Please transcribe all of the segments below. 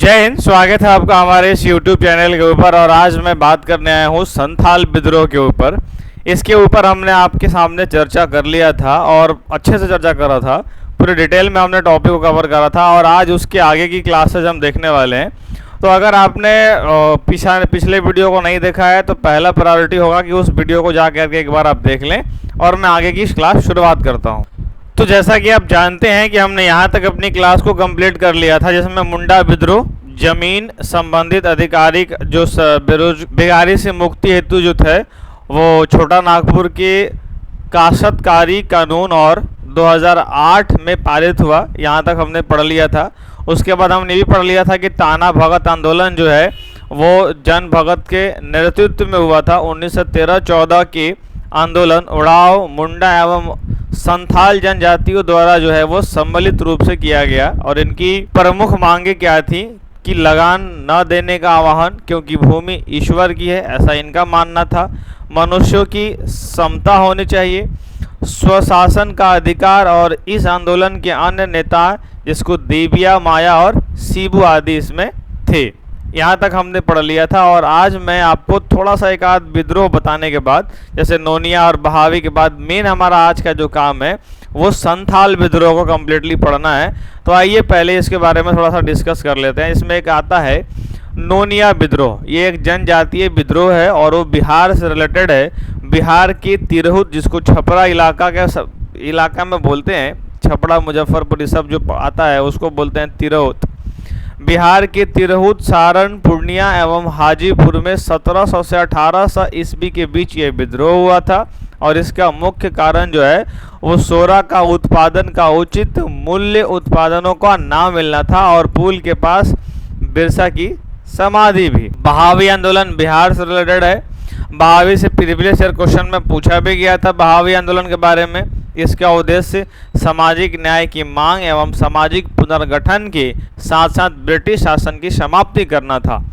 जय हिंद। स्वागत है आपका हमारे इस YouTube चैनल के ऊपर। और आज मैं बात करने आया हूँ संथाल विद्रोह के ऊपर। इसके ऊपर हमने आपके सामने चर्चा कर लिया था और अच्छे से चर्चा करा था, पूरे डिटेल में हमने टॉपिक को कवर करा था और आज उसके आगे की क्लासेज हम देखने वाले हैं। तो अगर आपने पिछले वीडियो को नहीं देखा है तो पहला प्रायोरिटी होगा कि उस वीडियो को जा करके एक बार आप देख लें और मैं आगे की क्लास शुरुआत करता हूँ। तो जैसा कि आप जानते हैं कि हमने यहाँ तक अपनी क्लास को कंप्लीट कर लिया था, जिसमें मुंडा विद्रोह, जमीन संबंधित अधिकारिक जो बेगारी से मुक्ति हेतु जो थे वो छोटा नागपुर के काश्तकारी कानून और 2008 में पारित हुआ, यहाँ तक हमने पढ़ लिया था। उसके बाद हमने भी पढ़ लिया था कि ताना भगत आंदोलन जो है वो जन भगत के नेतृत्व में हुआ था। 1913-14 के आंदोलन उड़ाव, मुंडा एवं संथाल जनजातियों द्वारा जो है वो सम्मिलित रूप से किया गया और इनकी प्रमुख मांगे क्या थी कि लगान न देने का आह्वान, क्योंकि भूमि ईश्वर की है, ऐसा इनका मानना था। मनुष्यों की समता होनी चाहिए, स्वशासन का अधिकार। और इस आंदोलन के अन्य नेता जिसको देविया, माया और सीबू आदि इसमें थे। यहाँ तक हमने पढ़ लिया था। और आज मैं आपको थोड़ा सा एक आध विद्रोह बताने के बाद, जैसे नोनिया और बहावी के बाद, मेन हमारा आज का जो काम है वो संथाल विद्रोह को कम्प्लीटली पढ़ना है। तो आइए पहले इसके बारे में थोड़ा सा डिस्कस कर लेते हैं। इसमें एक आता है नोनिया विद्रोह। ये एक जनजातीय विद्रोह है और वो बिहार से रिलेटेड है। बिहार की तिरहुत, जिसको छपरा इलाका में बोलते हैं, छपरा मुजफ्फरपुर सब जो आता है उसको बोलते हैं तिरहुत। बिहार के तिरहुत, सारण, पूर्णिया एवं हाजीपुर में 1700 से 1800 ईस्वी के बीच ये विद्रोह हुआ था। और इसका मुख्य कारण जो है वो सोरा का उत्पादन का उचित मूल्य उत्पादनों का ना मिलना था और पुल के पास बिरसा की समाधि भी। बहावी आंदोलन बिहार से रिलेटेड है। बहावी से प्रीवियस ईयर क्वेश्चन में पूछा भी गया था बहावी आंदोलन के बारे में। इसका उद्देश्य सामाजिक न्याय की मांग एवं सामाजिक पुनर्गठन के साथ साथ ब्रिटिश शासन की समाप्ति करना था।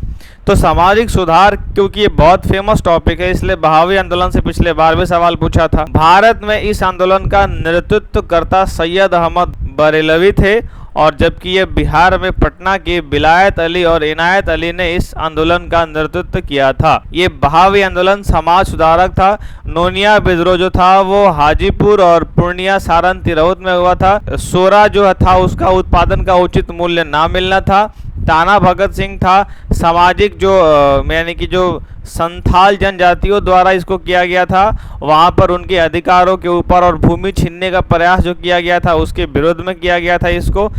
तो सामाजिक सुधार, क्योंकि ये बहुत फेमस टॉपिक है, इसलिए बहावी आंदोलन से पिछले बार भी सवाल पूछा था। भारत में इस आंदोलन का नेतृत्व करता सैयद अहमद बरेलवी थे और जबकि ये बिहार में पटना के विलायत अली और इनायत अली ने इस आंदोलन का नेतृत्व किया था। ये बहावी आंदोलन समाज सुधारक था। नोनिया विद्रोह जो था वो हाजीपुर और पूर्णिया, सारण, तिरहुत में हुआ था। सोरा जो था उसका उत्पादन का उचित मूल्य ना मिलना था। ताना भगत सिंह था, सामाजिक जो यानी कि जो संथाल जनजातियों द्वारा इसको किया गया था, वहाँ पर उनके अधिकारों के ऊपर और भूमि छीनने का प्रयास जो किया गया था उसके विरोध में किया गया था इसको।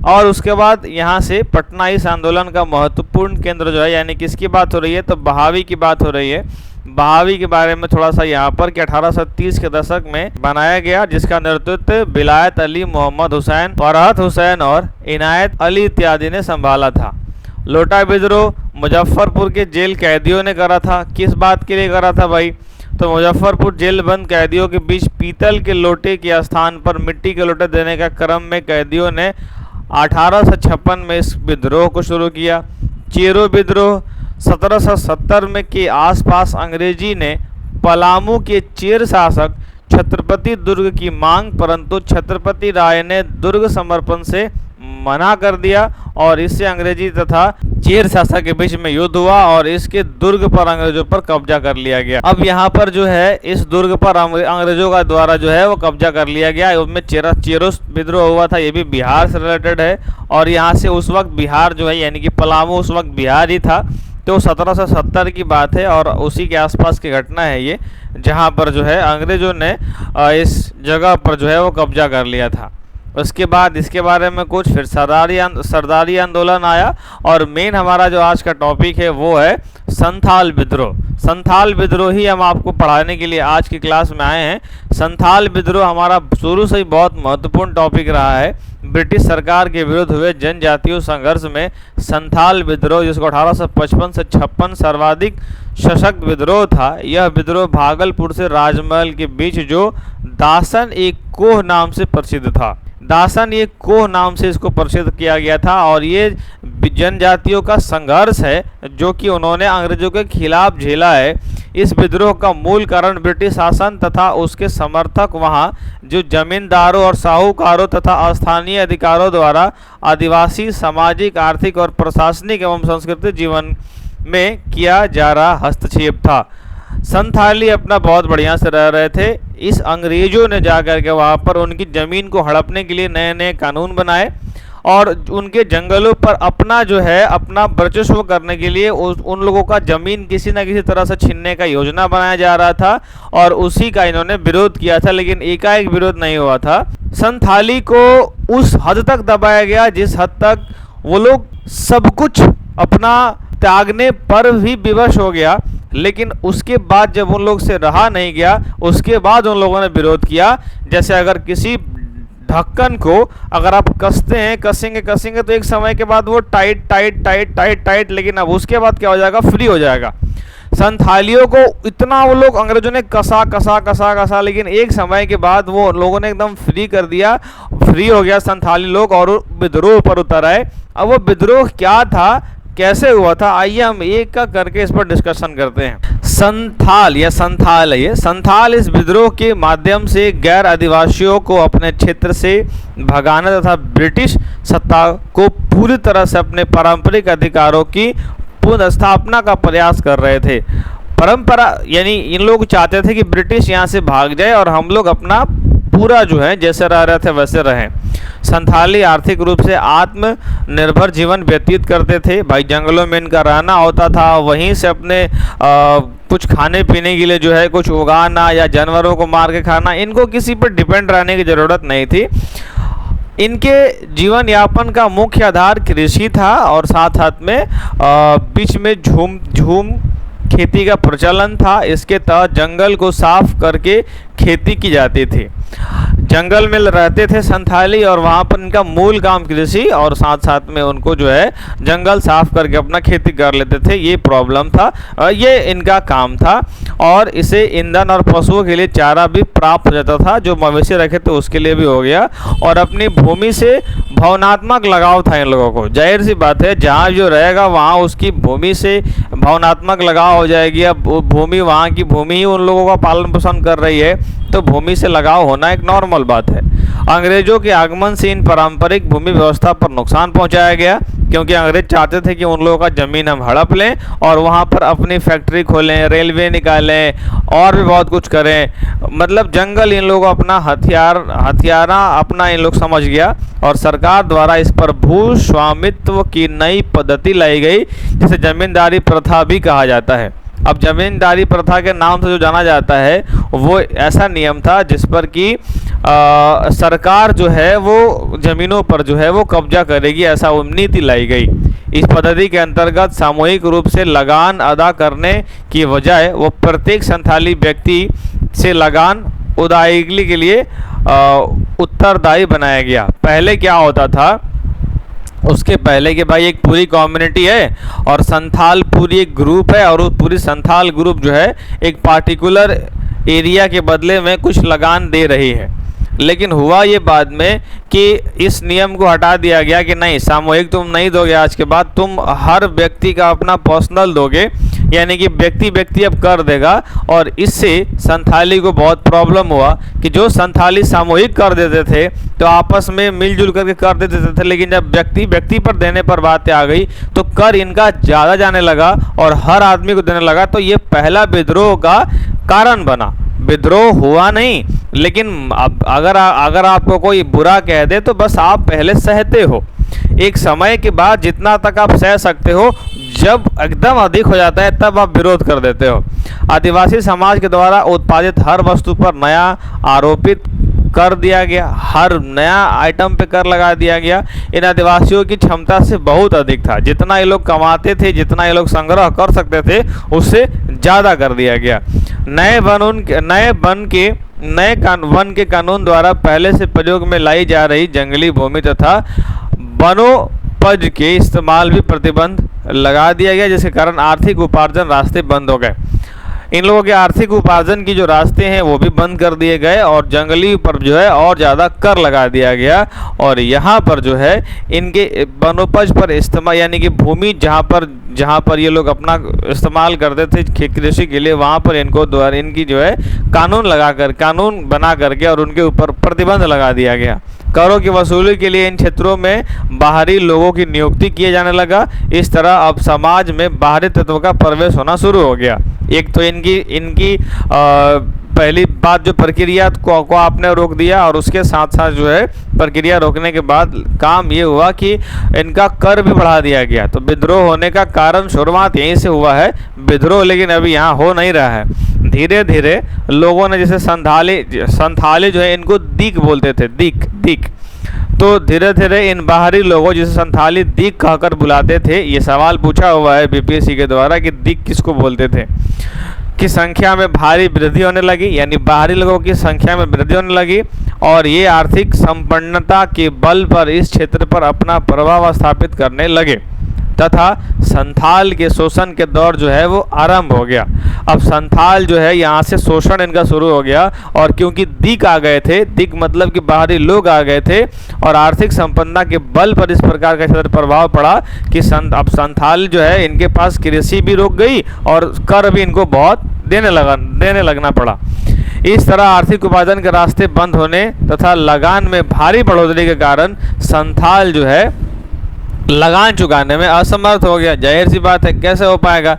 और उसके बाद यहाँ से पटना इस आंदोलन का महत्वपूर्ण केंद्र जो है, यानी किसकी बात हो रही है तो बहावी की बात हो रही है। बहावी के बारे में थोड़ा सा यहाँ पर कि 1830 के दशक में बनाया गया, जिसका नेतृत्व विलायत अली, मोहम्मद हुसैन, फरहत हुसैन और इनायत अली इत्यादि ने संभाला था। लोटा विद्रोह मुजफ्फरपुर के जेल कैदियों ने करा था। किस बात के लिए करा था भाई? तो मुजफ्फरपुर जेल बंद कैदियों के बीच पीतल के लोटे के स्थान पर मिट्टी के लोटे देने का क्रम में कैदियों ने 1856 में इस विद्रोह को शुरू किया। चेरो विद्रोह 1770 में के आसपास अंग्रेजी ने पलामू के चेर शासक छत्रपति दुर्ग की मांग, परंतु छत्रपति राय ने दुर्ग समर्पण से मना कर दिया और इससे अंग्रेजी तथा चेर शासक के बीच में युद्ध हुआ और इसके दुर्ग पर अंग्रेजों पर कब्जा कर लिया गया। अब यहाँ पर जो है इस दुर्ग पर अंग्रेजों का द्वारा जो है वो कब्जा कर लिया गया। उसमें चेरो विद्रोह हुआ था, ये भी बिहार से रिलेटेड है। और यहाँ से उस वक्त बिहार जो है यानी कि पलामू उस वक्त बिहार ही था। तो 1770 की बात है और उसी के आसपास की घटना है ये, जहाँ पर जो है अंग्रेजों ने इस जगह पर जो है वो कब्जा कर लिया था। उसके बाद इसके बारे में कुछ फिर सरदारी आंदोलन आया और मेन हमारा जो आज का टॉपिक है वो है संथाल विद्रोह। संथाल विद्रोह ही हम आपको पढ़ाने के लिए आज की क्लास में आए हैं। संथाल विद्रोह हमारा शुरू से ही बहुत महत्वपूर्ण टॉपिक रहा है। ब्रिटिश सरकार के विरुद्ध हुए जनजातीय संघर्ष में संथाल विद्रोह, जिसको 1855 से 56 सर्वाधिक सशक्त विद्रोह था। यह विद्रोह भागलपुर से राजमहल के बीच जो दासन एक कोह नाम से प्रसिद्ध था। दासन एक कोह नाम से इसको प्रसिद्ध किया गया था और ये जनजातियों का संघर्ष है जो कि उन्होंने अंग्रेजों के खिलाफ झेला है। इस विद्रोह का मूल कारण ब्रिटिश शासन तथा उसके समर्थक वहां जो जमींदारों और साहूकारों तथा स्थानीय अधिकारों द्वारा आदिवासी सामाजिक, आर्थिक और प्रशासनिक एवं सांस्कृतिक जीवन में किया जा रहा हस्तक्षेप था। संथाली अपना बहुत बढ़िया से रह रहे थे। इस अंग्रेजों ने जाकर के वहाँ पर उनकी ज़मीन को हड़पने के लिए नए नए कानून बनाए और उनके जंगलों पर अपना जो है अपना वर्चस्व करने के लिए उन लोगों का ज़मीन किसी न किसी तरह से छीनने का योजना बनाया जा रहा था और उसी का इन्होंने विरोध किया था, लेकिन एकाएक विरोध नहीं हुआ था। संथाली को उस हद तक दबाया गया जिस हद तक वो लोग सब कुछ अपना त्यागने पर भी विवश हो गया, लेकिन उसके बाद जब उन लोग से रहा नहीं गया, उसके बाद उन लोगों ने विरोध किया। जैसे अगर किसी ढक्कन को अगर आप कसते हैं, कसेंगे तो एक समय के बाद वो टाइट, लेकिन अब उसके बाद क्या हो जाएगा, फ्री हो जाएगा। संथालियों को इतना वो लोग अंग्रेजों ने कसा, लेकिन एक समय के बाद वो लोगों ने एकदम फ्री कर दिया, फ्री हो गया संथाली लोग और विद्रोह पर उतर आए। अब वो विद्रोह क्या था, कैसे हुआ था, आइए हम एक का करके इस पर डिस्कशन करते हैं। संथाल या संथाल है ये। संथाल इस विद्रोह के माध्यम से गैर आदिवासियों को अपने क्षेत्र से भगाने तथा ब्रिटिश सत्ता को पूरी तरह से अपने पारंपरिक अधिकारों की पुनर्स्थापना का प्रयास कर रहे थे। परंपरा यानी इन लोग चाहते थे कि ब्रिटिश यहाँ से भाग जाए और हम लोग अपना पूरा जो है जैसे रह रहे थे वैसे रहें। संथाली आर्थिक रूप से आत्मनिर्भर जीवन व्यतीत करते थे। भाई जंगलों में इनका रहना होता था, वहीं से अपने कुछ खाने पीने के लिए जो है कुछ उगाना या जानवरों को मार के खाना, इनको किसी पर डिपेंड रहने की ज़रूरत नहीं थी। इनके जीवन यापन का मुख्य आधार कृषि था और साथ साथ में बीच में झूम खेती का प्रचलन था। इसके तहत जंगल को साफ करके खेती की जाती थी। जंगल में रहते थे संथाली और वहाँ पर इनका मूल काम कृषि और साथ साथ में उनको जो है जंगल साफ करके अपना खेती कर लेते थे। ये प्रॉब्लम था, ये इनका काम था और इसे ईंधन और पशुओं के लिए चारा भी प्राप्त हो जाता था। जो मवेशी रखे थे उसके लिए भी हो गया और अपनी भूमि से भावनात्मक लगाव था इन लोगों को। जाहिर सी बात है, जहाँ जो रहेगा वहाँ उसकी भूमि से भावनात्मक लगाव हो जाएगी। अब भूमि, वहाँ की भूमि ही उन लोगों का पालन पोषण कर रही है, तो भूमि से लगाव होना एक नॉर्मल बात है। अंग्रेजों के आगमन से इन पारंपरिक भूमि व्यवस्था पर नुकसान पहुंचाया गया, क्योंकि अंग्रेज चाहते थे कि उन लोगों का ज़मीन हम हड़प लें और वहां पर अपनी फैक्ट्री खोलें, रेलवे निकालें और भी बहुत कुछ करें। मतलब जंगल इन लोगों को अपना हथियारा अपना इन लोग समझ गया और सरकार द्वारा इस पर भू स्वामित्व की नई पद्धति लाई गई, जिसे जमींदारी प्रथा भी कहा जाता है। अब जमींदारी प्रथा के नाम से जो जाना जाता है वो ऐसा नियम था जिस पर कि सरकार जो है वो ज़मीनों पर जो है वो कब्जा करेगी, ऐसा नीति लाई गई। इस पद्धति के अंतर्गत सामूहिक रूप से लगान अदा करने की बजाय वो प्रत्येक संथाली व्यक्ति से लगान अदायगी के लिए उत्तरदायी बनाया गया। पहले क्या होता था, उसके पहले कि भाई एक पूरी कम्युनिटी है और संथाल पूरी एक ग्रुप है और वो पूरी संथाल ग्रुप जो है एक पार्टिकुलर एरिया के बदले में कुछ लगान दे रही है। लेकिन हुआ ये बाद में कि इस नियम को हटा दिया गया कि नहीं, सामूहिक तुम नहीं दोगे, आज के बाद तुम हर व्यक्ति का अपना पर्सनल दोगे, यानी कि व्यक्ति अब कर देगा। और इससे संथाली को बहुत प्रॉब्लम हुआ कि जो संथाली सामूहिक कर देते थे तो आपस में मिलजुल करके कर देते थे, लेकिन जब व्यक्ति पर देने पर बातें आ गई तो कर इनका ज़्यादा जाने लगा और हर आदमी को देने लगा। तो ये पहला विद्रोह का कारण बना। विद्रोह हुआ नहीं, लेकिन अब अगर आपको कोई बुरा कह दे तो बस आप पहले सहते हो। एक समय के बाद जितना तक आप सह सकते हो, जब एकदम अधिक हो जाता है तब आप विरोध कर देते हो। आदिवासी समाज के द्वारा उत्पादित हर वस्तु पर नया आरोपित कर दिया गया, हर नया आइटम पे कर लगा दिया गया। इन आदिवासियों की क्षमता से बहुत अधिक था। जितना ये लोग कमाते थे, जितना ये लोग संग्रह कर सकते थे, उससे ज़्यादा कर दिया गया। नए वन के कानून द्वारा पहले से प्रयोग में लाई जा रही जंगली भूमि तथा वनोपज के इस्तेमाल भी प्रतिबंध लगा दिया गया, जिसके कारण आर्थिक उपार्जन रास्ते बंद हो गए। इन लोगों के आर्थिक उपार्जन की जो रास्ते हैं वो भी बंद कर दिए गए और जंगली पर जो है और ज़्यादा कर लगा दिया गया। और यहाँ पर जो है इनके वनोपज पर इस्तेमाल, यानी कि भूमि जहाँ पर ये लोग अपना इस्तेमाल करते थे कृषि के लिए, वहाँ पर इनको द्वारा इनकी जो है कानून बना करके और उनके ऊपर प्रतिबंध लगा दिया गया। करों की वसूली के लिए इन क्षेत्रों में बाहरी लोगों की नियुक्ति किए जाने लगा। इस तरह अब समाज में बाहरी तत्व का प्रवेश होना शुरू हो गया। एक तो इनकी पहली बात जो प्रक्रिया को आपने रोक दिया, और उसके साथ साथ जो है प्रक्रिया रोकने के बाद काम ये हुआ कि इनका कर भी बढ़ा दिया गया। तो विद्रोह होने का कारण शुरुआत यहीं से हुआ है विद्रोह, लेकिन अभी यहाँ हो नहीं रहा है। धीरे धीरे लोगों ने, जैसे संथाली जो है इनको दीक बोलते थे, दीक। तो धीरे धीरे इन बाहरी लोगों, जिसे संथाली दीक कहकर बुलाते थे, ये सवाल पूछा हुआ है बीपीएससी के द्वारा कि दीक किसको बोलते थे, की संख्या में भारी वृद्धि होने लगी, यानी बाहरी लोगों की संख्या में वृद्धि होने लगी। और ये आर्थिक संपन्नता के बल पर इस क्षेत्र पर अपना प्रभाव स्थापित करने लगे तथा संथाल के शोषण के दौर जो है वो आरंभ हो गया। अब संथाल जो है यहाँ से शोषण इनका शुरू हो गया, और क्योंकि दीक आ गए थे, दीक मतलब कि बाहरी लोग आ गए थे, और आर्थिक संपन्नता के बल पर इस प्रकार का क्षेत्र प्रभाव पड़ा कि अब संथाल जो है इनके पास कृषि भी रुक गई और कर भी इनको बहुत देने लगना पड़ा। इस तरह आर्थिक उपार्जन के रास्ते बंद होने तथा लगान में भारी बढ़ोतरी के कारण संथाल जो है लगान चुकाने में असमर्थ हो गया। जाहिर सी बात है, कैसे हो पाएगा,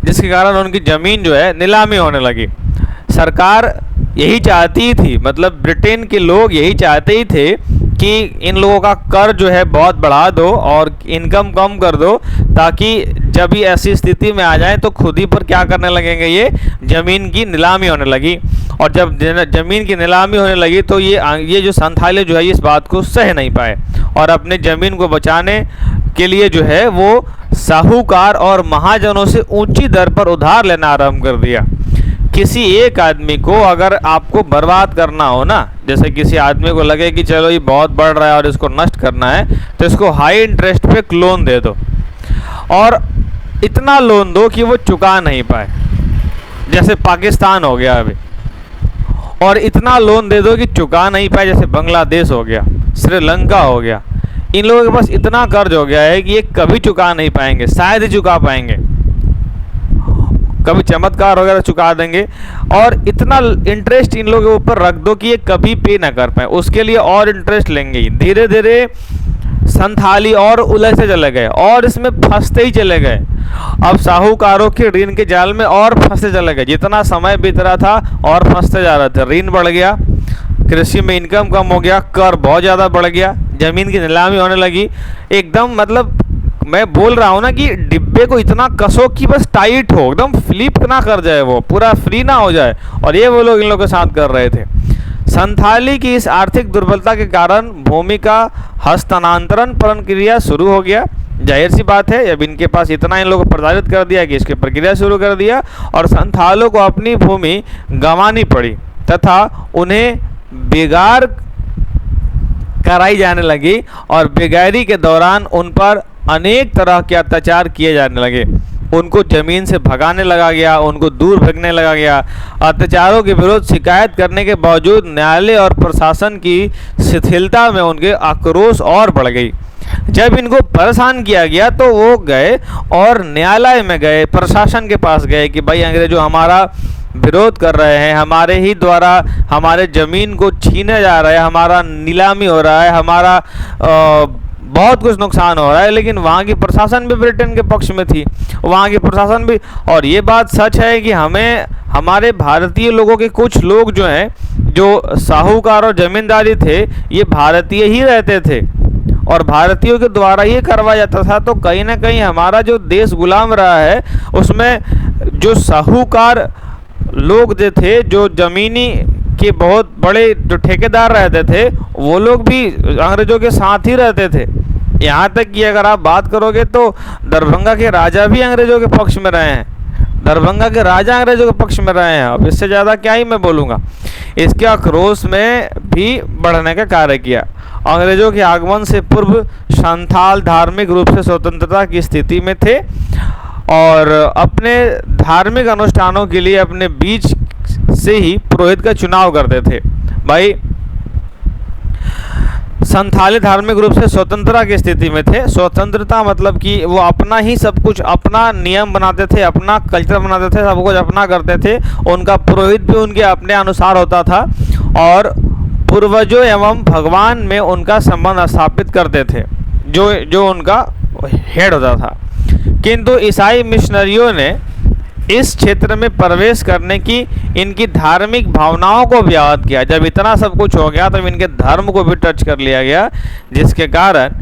जिसके कारण उनकी ज़मीन जो है नीलामी होने लगी। सरकार यही चाहती थी, मतलब ब्रिटेन के लोग यही चाहते ही थे कि इन लोगों का कर जो है बहुत बढ़ा दो और इनकम कम कर दो, ताकि जब ये ऐसी स्थिति में आ जाए तो खुद ही पर क्या करने लगेंगे, ये ज़मीन की नीलामी होने लगी। और जब ज़मीन की नीलामी होने लगी तो ये जो संथाली जो है इस बात को सह नहीं पाए और अपने ज़मीन को बचाने के लिए जो है वो साहूकार और महाजनों से ऊंची दर पर उधार लेना आरंभ कर दिया। किसी एक आदमी को अगर आपको बर्बाद करना हो ना, जैसे किसी आदमी को लगे कि चलो ये बहुत बढ़ रहा है और इसको नष्ट करना है, तो इसको हाई इंटरेस्ट पे लोन दे दो और इतना लोन दो कि वो चुका नहीं पाए, जैसे पाकिस्तान हो गया अभी, और इतना लोन दे दो कि चुका नहीं पाए, जैसे बांग्लादेश हो गया, श्रीलंका हो गया। इन लोगों के पास इतना कर्ज हो गया है कि ये कभी चुका नहीं पाएंगे, शायद ही चुका पाएंगे, कभी चमत्कार वगैरह चुका देंगे, और इतना इंटरेस्ट इन लोगों के ऊपर रख दो कि ये कभी पे ना कर पाए, उसके लिए और इंटरेस्ट लेंगे। धीरे धीरे संथाली और उलझते चले गए और इसमें फंसते ही चले गए। अब साहूकारों के ऋण के जाल में और फंसते चले गए, जितना समय बीत रहा था और फंसते जा रहे थे। ऋण बढ़ गया, कृषि में इनकम कम हो गया, कर बहुत ज़्यादा बढ़ गया, ज़मीन की नीलामी होने लगी। एकदम मतलब मैं बोल रहा हूँ ना कि डिब्बे को इतना कसो कि बस टाइट हो, एकदम फ्लिप ना कर जाए, वो पूरा फ्री ना हो जाए, और ये वो लोग इन लोगों के साथ कर रहे थे। संथाली की इस आर्थिक दुर्बलता के कारण भूमि का हस्तांतरण प्रक्रिया शुरू हो गया। जाहिर सी बात है, अब इनके पास इतना इन लोगों को प्रताड़ित कर दिया कि इसकी प्रक्रिया शुरू कर दिया, और संथालों को अपनी भूमि गंवानी पड़ी तथा उन्हें बेगार कराई जाने लगी, और बेगारी के दौरान उन पर अनेक तरह के अत्याचार किए जाने लगे। उनको ज़मीन से भगाने लगा गया, उनको दूर भगने लगा गया। अत्याचारों के विरुद्ध शिकायत करने के बावजूद न्यायालय और प्रशासन की शिथिलता में उनके आक्रोश और बढ़ गई। जब इनको परेशान किया गया तो वो गए और न्यायालय में गए, प्रशासन के पास गए कि भाई अंग्रेजों हमारा विरोध कर रहे हैं, हमारे ही द्वारा हमारे ज़मीन को छीने जा रहा है, हमारा नीलामी हो रहा है, हमारा बहुत कुछ नुकसान हो रहा है। लेकिन वहाँ की प्रशासन भी ब्रिटेन के पक्ष में थी, वहाँ की प्रशासन भी, और ये बात सच है कि हमें हमारे भारतीय लोगों के कुछ लोग जो हैं, जो साहूकार और जमींदारी थे, ये भारतीय ही रहते थे और भारतीयों के द्वारा ये करवाया जाता था। तो कहीं ना कहीं हमारा जो देश गुलाम रहा है, उसमें जो साहूकार लोग जो थे, जो ज़मीनी के बहुत बड़े जो ठेकेदार रहते थे, वो लोग भी अंग्रेज़ों के साथ ही रहते थे। यहाँ तक कि अगर आप बात करोगे तो दरभंगा के राजा भी अंग्रेज़ों के पक्ष में रहे हैं, दरभंगा के राजा अंग्रेज़ों के पक्ष में रहे हैं। अब इससे ज़्यादा क्या ही मैं बोलूँगा। इसके आक्रोश में भी बढ़ने का कार्य किया। अंग्रेज़ों के आगमन से पूर्व संथाल धार्मिक रूप से स्वतंत्रता की स्थिति में थे और अपने धार्मिक अनुष्ठानों के लिए अपने बीच से ही पुरोहित का चुनाव करते थे। भाई संथाली धार्मिक रूप से स्वतंत्रता की स्थिति में थे। स्वतंत्रता मतलब कि वो अपना ही सब कुछ, अपना नियम बनाते थे, अपना कल्चर बनाते थे, सब कुछ अपना करते थे। उनका पुरोहित भी उनके अपने अनुसार होता था और पूर्वजों एवं भगवान में उनका संबंध स्थापित करते थे, जो उनका हेड होता था। किंतु ईसाई मिशनरियों ने इस क्षेत्र में प्रवेश करने की इनकी धार्मिक भावनाओं को भी आहत किया। जब इतना सब कुछ हो गया तब इनके धर्म को भी टच कर लिया गया, जिसके कारण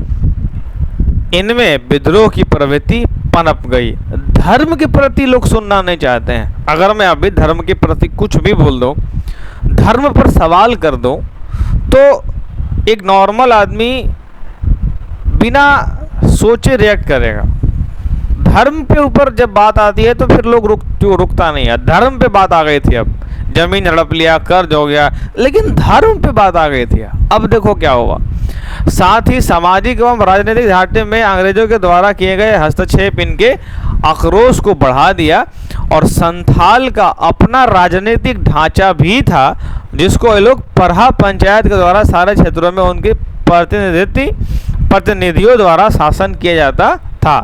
इनमें विद्रोह की प्रवृत्ति पनप गई। धर्म के प्रति लोग सुनना नहीं चाहते हैं। अगर मैं अभी धर्म के प्रति कुछ भी बोल दूं, धर्म पर सवाल कर दूं, तो एक नॉर्मल आदमी बिना सोचे रिएक्ट करेगा। धर्म पे ऊपर जब बात आती है तो फिर लोग रुकता नहीं है। धर्म पे बात आ गई थी, अब जमीन हड़प लिया, कर्ज हो गया, लेकिन धर्म पे बात आ गई थी। अब देखो क्या हुआ। साथ ही सामाजिक एवं राजनीतिक ढांचे में अंग्रेजों के द्वारा किए गए हस्तक्षेप इनके आक्रोश को बढ़ा दिया और संथाल का अपना राजनीतिक ढांचा भी था, जिसको ये लोग परहा पंचायत के द्वारा सारे क्षेत्रों में उनके प्रतिनिधियों द्वारा शासन किया जाता था।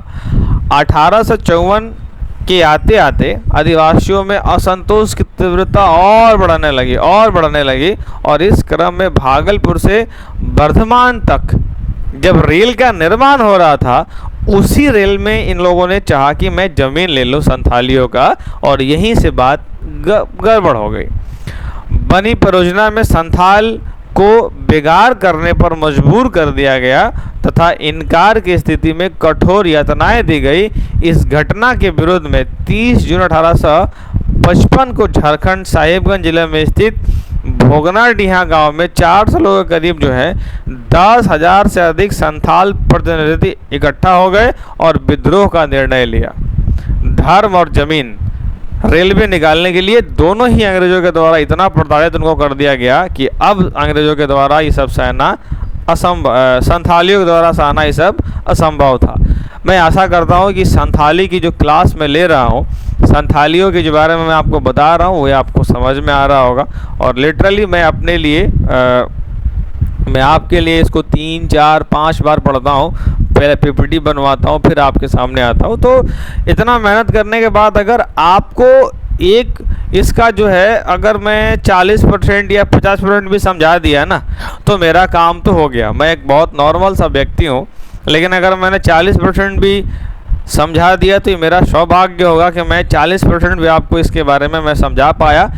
1854 के आते आते आदिवासियों में असंतोष की तीव्रता और बढ़ने लगी और इस क्रम में भागलपुर से वर्धमान तक जब रेल का निर्माण हो रहा था, उसी रेल में इन लोगों ने चाहा कि मैं जमीन ले लूं संथालियों का, और यहीं से बात गड़बड़ हो गई। बनी परियोजना में संथाल को बेगार करने पर मजबूर कर दिया गया तथा इनकार की स्थिति में कठोर यातनाएं दी गई। इस घटना के विरोध में 30 जून 1855 को झारखंड साहिबगंज जिले में स्थित भोगनाडीहा गांव में 400 लोगों के करीब 10,000 से अधिक संथाल प्रतिनिधि इकट्ठा हो गए और विद्रोह का निर्णय लिया। धर्म और जमीन, रेलवे निकालने के लिए दोनों ही अंग्रेजों के द्वारा इतना प्रताड़ित उनको कर दिया गया कि अब अंग्रेजों के द्वारा ये सब सहना संथालियों के द्वारा सहना ये सब असंभव था। मैं आशा करता हूँ कि संथाली की जो क्लास मैं ले रहा हूँ, संथालियों के जो बारे में मैं आपको बता रहा हूँ, वो आपको समझ में आ रहा होगा। और लिटरली मैं अपने लिए मैं आपके लिए इसको 3, 4, 5 बार पढ़ता हूँ, पहले पीपीटी बनवाता हूँ, फिर आपके सामने आता हूँ। तो इतना मेहनत करने के बाद अगर आपको एक इसका अगर मैं 40% या 50% भी समझा दिया ना, तो मेरा काम तो हो गया। मैं एक बहुत नॉर्मल सा व्यक्ति हूँ, लेकिन अगर मैंने 40% भी समझा दिया तो ये मेरा सौभाग्य होगा कि मैं 40% भी आपको इसके बारे में मैं समझा पाया।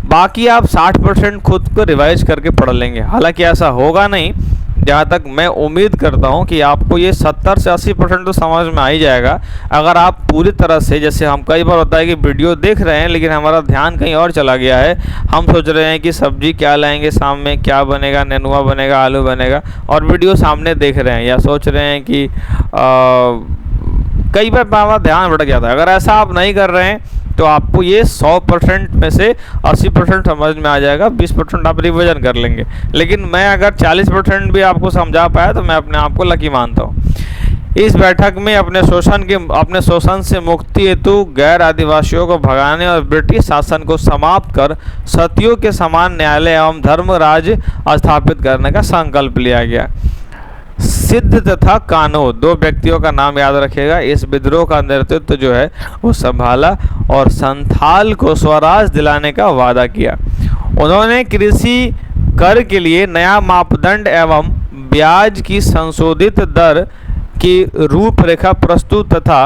बाकी आप 60% खुद को रिवाइज करके पढ़ लेंगे। हालांकि ऐसा होगा नहीं, जहाँ तक मैं उम्मीद करता हूँ कि आपको ये 70 से 80% तो समझ में आ ही जाएगा। अगर आप पूरी तरह से, जैसे हम कई बार होता है कि वीडियो देख रहे हैं लेकिन हमारा ध्यान कहीं और चला गया है, हम सोच रहे हैं कि सब्जी क्या लाएंगे, शाम में क्या बनेगा, नेनुआ बनेगा, आलू बनेगा, और वीडियो सामने देख रहे हैं, या सोच रहे हैं कि कई बार हमारा ध्यान भटक जाता है। अगर ऐसा आप नहीं कर रहे हैं तो आपको ये 100% में से 80% समझ में आ जाएगा, 20% आप रिवीजन कर लेंगे। लेकिन मैं अगर 40% भी आपको समझा पाया तो मैं अपने आप को लकी मानता हूँ। इस बैठक में अपने शोषण से मुक्ति हेतु गैर आदिवासियों को भगाने और ब्रिटिश शासन को समाप्त कर सतियों के समान न्यायालय एवं धर्म राज स्थापित करने का संकल्प लिया गया। सिद्ध तथा कान्हो, 2 व्यक्तियों का नाम याद रखिएगा, इस विद्रोह का नेतृत्व वो संभाला और संथाल को स्वराज दिलाने का वादा किया। उन्होंने कृषि कर के लिए नया मापदंड एवं ब्याज की संशोधित दर की रूपरेखा प्रस्तुत तथा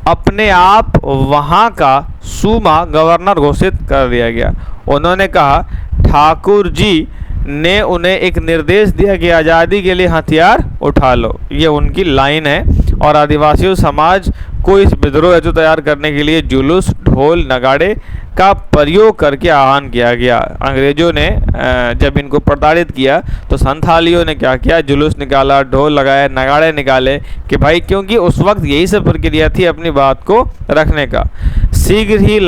अपने आप वहां का सूमा गवर्नर घोषित कर दिया गया। उन्होंने कहा, ठाकुर जी ने उन्हें एक निर्देश दिया कि आज़ादी के लिए हथियार उठा लो। ये उनकी लाइन है। और आदिवासी समाज को इस विद्रोह हेतु तैयार करने के लिए जुलूस, ढोल, नगाड़े का प्रयोग करके आह्वान किया गया। अंग्रेजों ने जब इनको प्रताड़ित किया तो संथालियों ने क्या किया, जुलूस निकाला, ढोल लगाए, नगाड़े निकाले कि भाई, क्योंकि उस वक्त यही सब प्रक्रिया थी अपनी बात को रखने का। शीघ्र ही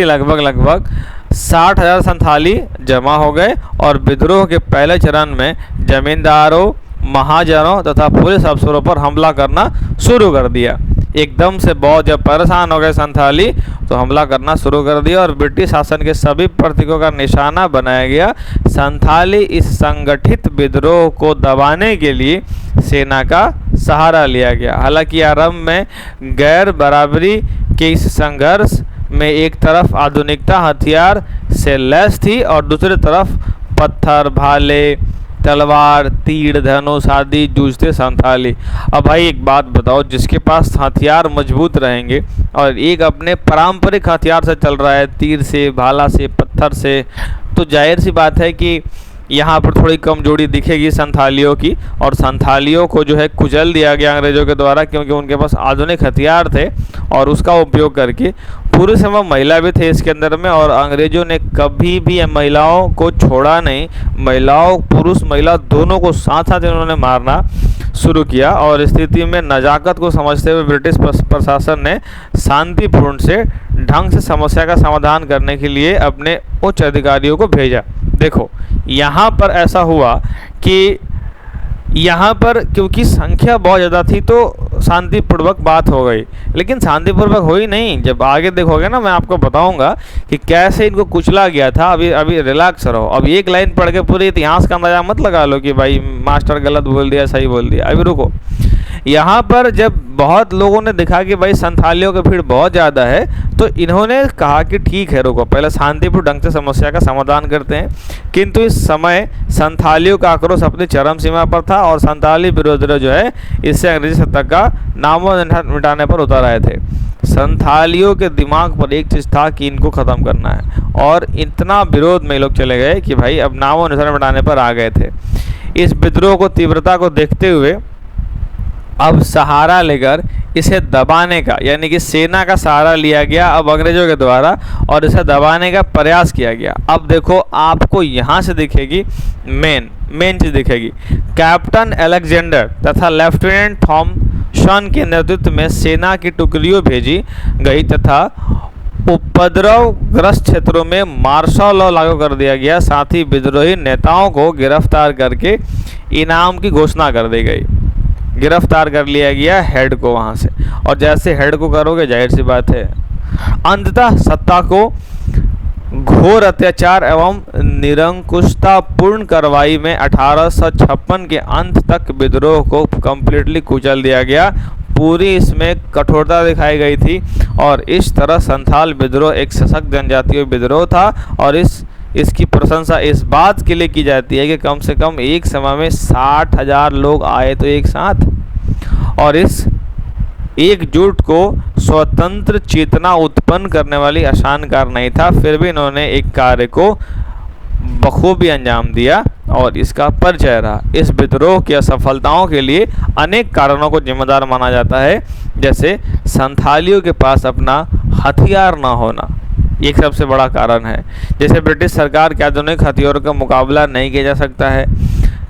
लगभग 60,000 संथाली जमा हो गए और विद्रोह के पहले चरण में जमींदारों, महाजनों तथा पुलिस अफसरों पर हमला करना शुरू कर दिया। एकदम से बहुत जब परेशान हो गए संथाली तो हमला करना शुरू कर दिया और ब्रिटिश शासन के सभी प्रतीकों का निशाना बनाया गया। संथाली इस संगठित विद्रोह को दबाने के लिए सेना का सहारा लिया गया। हालांकि आरंभ में गैर बराबरी के इस संघर्ष में एक तरफ आधुनिकता हथियार से लैस थी और दूसरी तरफ पत्थर, भाले, तलवार, तीर, धनुष आदि जूझते संथाली। अब भाई एक बात बताओ, जिसके पास हथियार मजबूत रहेंगे और एक अपने पारंपरिक हथियार से चल रहा है, तीर से, भाला से, पत्थर से, तो जाहिर सी बात है कि यहाँ पर थोड़ी कमजोरी दिखेगी संथालियों की और संथालियों को जो है कुचल दिया गया अंग्रेजों के द्वारा, क्योंकि उनके पास आधुनिक हथियार थे और उसका उपयोग करके पूरे समय महिला भी थे इसके अंदर में। और अंग्रेजों ने कभी भी महिलाओं को छोड़ा नहीं, महिलाओं, पुरुष महिला दोनों को साथ साथ इन्होंने मारना शुरू किया। और स्थिति में नज़ाकत को समझते हुए ब्रिटिश प्रशासन ने शांतिपूर्ण से ढंग से समस्या का समाधान करने के लिए अपने उच्च अधिकारियों को भेजा। देखो यहाँ पर ऐसा हुआ कि यहाँ पर क्योंकि संख्या बहुत ज़्यादा थी तो शांतिपूर्वक बात हो गई, लेकिन शांतिपूर्वक हुई नहीं। जब आगे देखोगे ना मैं आपको बताऊंगा कि कैसे इनको कुचला गया था। अभी रिलैक्स रहो, अब एक लाइन पढ़ के पूरे इतिहास का अंदाजा मत लगा लो कि भाई मास्टर गलत बोल दिया, सही बोल दिया। अभी रुको, यहाँ पर जब बहुत लोगों ने देखा कि भाई संथालियों की भीड़ बहुत ज़्यादा है तो इन्होंने कहा कि ठीक है रुको, पहले शांतिपूर्ण ढंग से समस्या का समाधान करते हैं। किंतु इस समय संथालियों का आक्रोश अपनी चरम सीमा पर था और संथाली विरोधी जो है इससे अंग्रेजी सत्ता का नामो निशान मिटाने पर उतर आए थे। संथालियों के दिमाग पर एक चीज़ था कि इनको ख़त्म करना है और इतना विरोध में लोग चले गए कि भाई अब नामो निशान मिटाने पर आ गए थे। इस विद्रोह को तीव्रता को देखते हुए अब सहारा लेकर इसे दबाने का, यानी कि सेना का सहारा लिया गया अब अंग्रेजों के द्वारा और इसे दबाने का प्रयास किया गया। अब देखो आपको यहाँ से दिखेगी मेन चीज़ दिखेगी। कैप्टन अलेक्जेंडर तथा लेफ्टिनेंट थॉमसन के नेतृत्व में सेना की टुकड़ियों भेजी गई तथा उपद्रवग्रस्त क्षेत्रों में मार्शल लॉ लागू कर दिया गया। साथ ही विद्रोही नेताओं को गिरफ्तार करके इनाम की घोषणा कर दी गई। गिरफ्तार कर लिया गया हेड को वहां से, और जैसे हेड को करोगे जाहिर सी बात है अंततः सत्ता को घोर अत्याचार एवं निरंकुशतापूर्ण कार्रवाई में 1856 के अंत तक विद्रोह को कंप्लीटली कुचल दिया गया। पूरी इसमें कठोरता दिखाई गई थी और इस तरह संथाल विद्रोह एक सशक्त जनजातीय विद्रोह था। और इसकी प्रशंसा इस बात के लिए की जाती है कि कम से कम एक समय में 60,000 लोग आए तो एक साथ, और इस एकजुट को स्वतंत्र चेतना उत्पन्न करने वाली आसान कार्य नहीं था। फिर भी इन्होंने एक कार्य को बखूबी अंजाम दिया और इसका परिचय रहा। इस विद्रोह की असफलताओं के लिए अनेक कारणों को जिम्मेदार माना जाता है, जैसे संथालियों के पास अपना हथियार न होना एक सबसे बड़ा कारण है। जैसे ब्रिटिश सरकार के आधुनिक हथियारों का मुकाबला नहीं किया जा सकता है।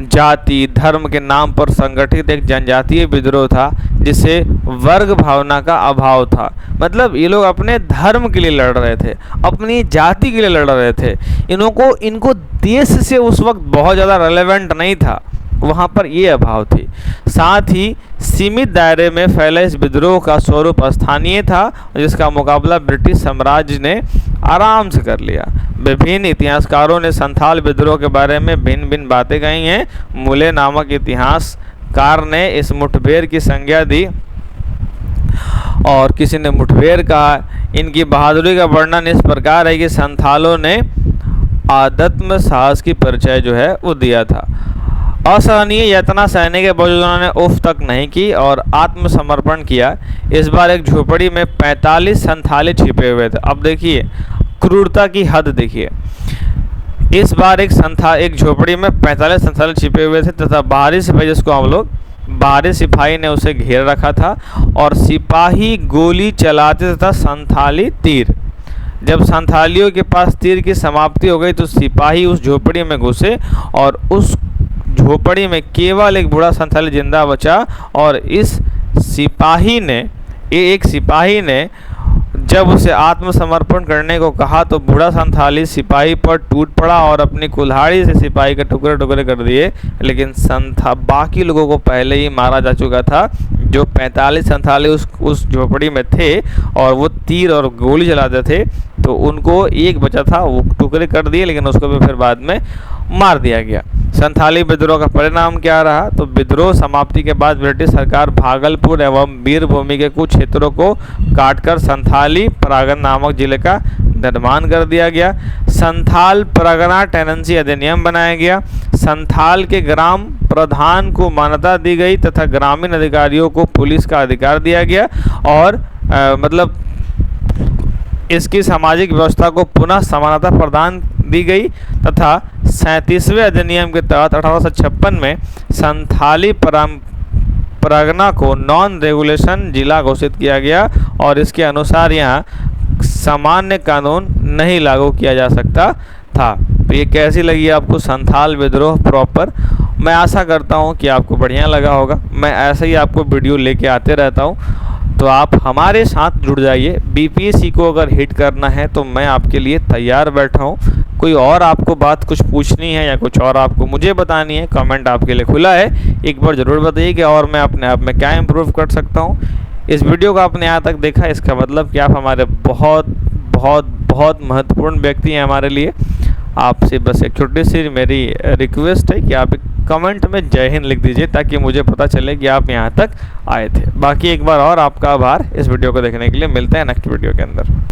जाति धर्म के नाम पर संगठित एक जनजातीय विद्रोह था जिसे वर्ग भावना का अभाव था। मतलब ये लोग अपने धर्म के लिए लड़ रहे थे, अपनी जाति के लिए लड़ रहे थे। इनको देश से उस वक्त बहुत ज़्यादा रेलेवेंट नहीं था, वहाँ पर ये अभाव थी। साथ ही सीमित दायरे में फैले इस विद्रोह का स्वरूप स्थानीय था, जिसका मुकाबला ब्रिटिश साम्राज्य ने आराम से कर लिया। विभिन्न इतिहासकारों ने संथाल विद्रोह के बारे में भिन्न भिन्न बातें कही हैं। मुले नामक इतिहासकार ने इस मुठभेड़ की संज्ञा दी और किसी ने मुठभेड़ कहा। इनकी बहादुरी का वर्णन इस प्रकार है कि संथालों ने आध्यात्म साहस की परिचय जो है वो दिया था। असहनीय यातना सहने के बावजूद उन्होंने उफ तक नहीं की और आत्मसमर्पण किया। इस बार एक झोपड़ी में 45 संथाली छिपे हुए थे। अब देखिए क्रूरता की हद देखिए। इस बार एक झोपड़ी में 45 संथाली छिपे हुए थे तथा बाहरी सिपाही, जिसको हम लोग बाहरी सिपाही ने उसे घेर रखा था और सिपाही गोली चलाते तथा संथाली तीर। जब संथालियों के पास तीर की समाप्ति हो गई तो सिपाही उस झोपड़ी में घुसे और उस झोपड़ी में केवल एक बूढ़ा संथाली जिंदा बचा और एक सिपाही ने जब उसे आत्मसमर्पण करने को कहा तो बूढ़ा संथाली सिपाही पर टूट पड़ा और अपनी कुल्हाड़ी से सिपाही के टुकड़े टुकड़े कर दिए। लेकिन बाकी लोगों को पहले ही मारा जा चुका था। जो 45 संथाली उस झोपड़ी में थे और वो तीर और गोली चलाते थे, तो उनको एक बचा था, वो टुकड़े कर दिए, लेकिन उसको भी फिर बाद में मार दिया गया। संथाली विद्रोह का परिणाम क्या रहा? तो विद्रोह समाप्ति के बाद ब्रिटिश सरकार भागलपुर एवं वीरभूमि के कुछ क्षेत्रों को काटकर संथाली परगना नामक जिले का निर्माण कर दिया गया। संथाल परगना टेनेंसी अधिनियम बनाया गया। संथाल के ग्राम प्रधान को मान्यता दी गई तथा ग्रामीण अधिकारियों को पुलिस का अधिकार दिया गया और मतलब इसकी सामाजिक व्यवस्था को पुनः समानता प्रदान दी गई तथा 37वें अधिनियम के तहत 1856 में संथाली परगना को नॉन रेगुलेशन जिला घोषित किया गया और इसके अनुसार यहाँ सामान्य कानून नहीं लागू किया जा सकता था। तो ये कैसी लगी आपको संथाल विद्रोह प्रॉपर? मैं आशा करता हूँ कि आपको बढ़िया लगा होगा। मैं ऐसे ही आपको वीडियो लेके आते रहता हूँ, तो आप हमारे साथ जुड़ जाइए। बीपीएससी को अगर हिट करना है तो मैं आपके लिए तैयार बैठा हूँ। कोई और आपको बात कुछ पूछनी है या कुछ और आपको मुझे बतानी है, कमेंट आपके लिए खुला है, एक बार ज़रूर बताइए कि और मैं अपने आप में क्या इम्प्रूव कर सकता हूँ। इस वीडियो को आपने यहाँ तक देखा, इसका मतलब कि आप हमारे बहुत बहुत बहुत महत्वपूर्ण व्यक्ति हैं हमारे लिए। आपसे बस एक छोटी सी मेरी रिक्वेस्ट है कि आप एक कमेंट में जय हिंद लिख दीजिए ताकि मुझे पता चले कि आप यहाँ तक आए थे। बाकी एक बार और आपका आभार इस वीडियो को देखने के लिए। मिलते हैं नेक्स्ट वीडियो के अंदर।